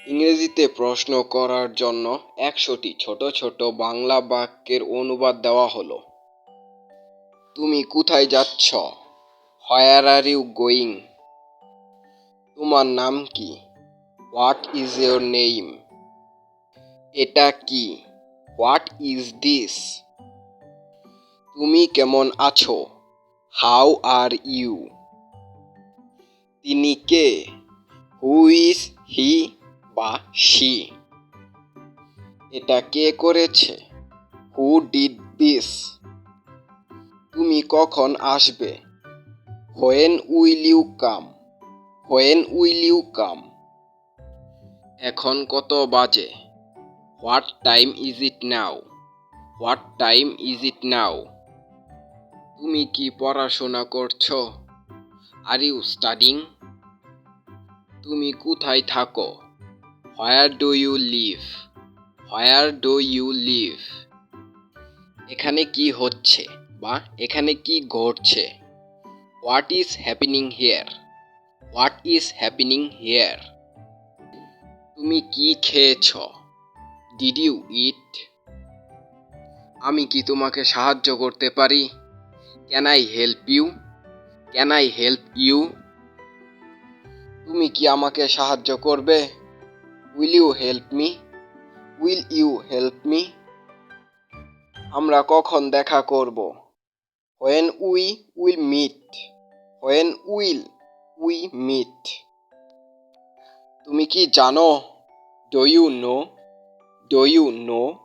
ইংরেজিতে প্রশ্ন করার জন্য ১০০টি ছোট ছোট বাংলা বাক্যের অনুবাদ দেওয়া হলো। তুমি কোথায় যাচ্ছ? Where are you going? তোমার নাম কি? What is your name? এটা কি? What is this? তুমি কেমন আছো? How are you? তিনি কে? হু ইজ হি বা শি? এটা কে করেছে? Who did this? তুমি কখন আসবে? When will you come? When will you come? এখন কত বাজে? What time is it now? What time is it now? তুমি কি পড়াশোনা করছো? Are you studying? তুমি কোথায় থাকো? Where do you live? Where do you live? এখানে কি হচ্ছে বা এখানে কি ঘটছে? What is happening here? What is happening here? তুমি কি খেয়েছ? ডিড ইউ ইট? আমি কি তোমাকে সাহায্য করতে পারি? Can I help you? Can I help you? তুমি কি আমাকে সাহায্য করবে? Will you help me? Will you help me? আমরা কখন দেখা করব? When will meet? When will we meet? তুমি কি জানো? Do you know? Do you no?